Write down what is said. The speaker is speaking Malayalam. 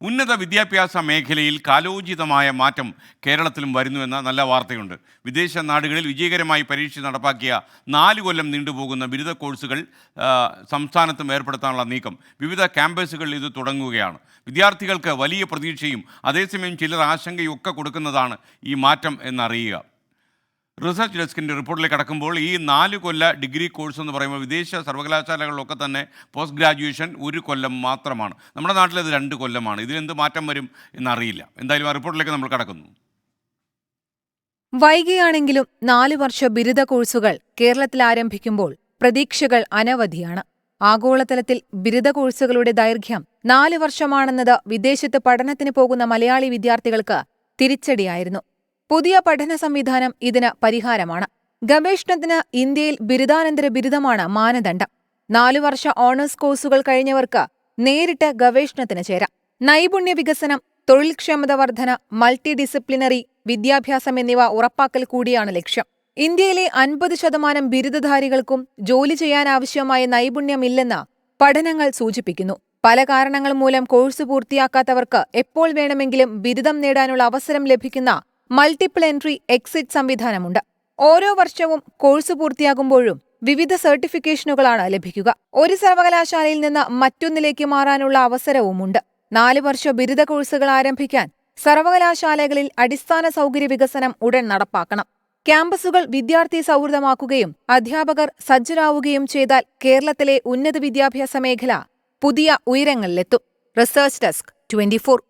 ഉന്നത വിദ്യാഭ്യാസ മേഖലയിൽ കാലോചിതമായ മാറ്റം കേരളത്തിലും വരുന്നുവെന്ന നല്ല വാർത്തയുണ്ട്. വിദേശ നാടുകളിൽ വിജയകരമായി പരീക്ഷ നടപ്പാക്കിയ 4 കൊല്ലം നീണ്ടുപോകുന്ന ബിരുദ കോഴ്സുകൾ സംസ്ഥാനത്തും ഏർപ്പെടുത്താനുള്ള നീക്കം വിവിധ ക്യാമ്പസുകളിൽ ഇത് തുടങ്ങുകയാണ്. വിദ്യാർത്ഥികൾക്ക് വലിയ പ്രതീക്ഷയും അതേസമയം ചിലർ ആശങ്കയും ഒക്കെ കൊടുക്കുന്നതാണ് ഈ മാറ്റം എന്നറിയുക. റിസർച്ച് ഡെസ്കിൻ്റെ റിപ്പോർട്ടിലേക്ക് കടക്കുമ്പോൾ ഈ 4 കൊല്ല ഡിഗ്രി കോഴ്സ് എന്ന് പറയുമ്പോൾ വിദേശ സർവകലാശാലകളിലൊക്കെ തന്നെ പോസ്റ്റ് ഗ്രാജുവേഷൻ 1 കൊല്ലം മാത്രമാണ്. നമ്മുടെ നാട്ടിലത് 2 കൊല്ലമാണ്. ഇതിലെന്ത് മാറ്റം വരും എന്നറിയില്ല. എന്തായാലും ആ റിപ്പോർട്ടിലേക്ക് നമ്മൾ കടക്കുന്നു. വൈകിയാണെങ്കിലും 4 വർഷ ബിരുദ കോഴ്സുകൾ കേരളത്തിൽ ആരംഭിക്കുമ്പോൾ പ്രതീക്ഷകൾ അനവധിയാണ്. ആഗോളതലത്തിൽ ബിരുദ കോഴ്സുകളുടെ ദൈർഘ്യം 4 വർഷമാണെന്നത് വിദേശത്ത് പഠനത്തിന് പോകുന്ന മലയാളി വിദ്യാർത്ഥികൾക്ക് തിരിച്ചടിയായിരുന്നു. പുതിയ പഠന സംവിധാനം ഇതിന് പരിഹാരമാണ്. ഗവേഷണത്തിന് ഇന്ത്യയിൽ ബിരുദാനന്തര ബിരുദമാണ് മാനദണ്ഡം. 4 വർഷ ഓണേഴ്സ് കോഴ്സുകൾ കഴിഞ്ഞവർക്ക് നേരിട്ട് ഗവേഷണത്തിന് ചേരാം. നൈപുണ്യ വികസനം, തൊഴിൽക്ഷമത വർധന, മൾട്ടി ഡിസിപ്ലിനറി വിദ്യാഭ്യാസം എന്നിവ ഉറപ്പാക്കൽ കൂടിയാണ് ലക്ഷ്യം. ഇന്ത്യയിലെ 50% ബിരുദധാരികൾക്കും ജോലി ചെയ്യാനാവശ്യമായ നൈപുണ്യമില്ലെന്ന് പഠനങ്ങൾ സൂചിപ്പിക്കുന്നു. പല കാരണങ്ങൾ മൂലം കോഴ്സ് പൂർത്തിയാക്കാത്തവർക്ക് എപ്പോൾ വേണമെങ്കിലും ബിരുദം നേടാനുള്ള അവസരം ലഭിക്കുന്ന മൾട്ടിപ്പിൾ എൻട്രി എക്സിറ്റ് സംവിധാനമുണ്ട്. ഓരോ വർഷവും കോഴ്സ് പൂർത്തിയാകുമ്പോഴും വിവിധ സർട്ടിഫിക്കേഷനുകളാണ് ലഭിക്കുക. ഒരു സർവകലാശാലയിൽ നിന്ന് മറ്റൊന്നിലേക്ക് മാറാനുള്ള അവസരവുമുണ്ട്. 4 വർഷ ബിരുദ കോഴ്സുകൾ ആരംഭിക്കാൻ സർവകലാശാലകളിൽ അടിസ്ഥാന സൗകര്യ വികസനം ഉടൻ നടപ്പാക്കണം. ക്യാമ്പസുകൾ വിദ്യാർത്ഥി സൗഹൃദമാക്കുകയും അധ്യാപകർ സജ്ജരാവുകയും ചെയ്താൽ കേരളത്തിലെ ഉന്നത വിദ്യാഭ്യാസ മേഖല പുതിയ ഉയരങ്ങളിലെത്തും. Research desk 24.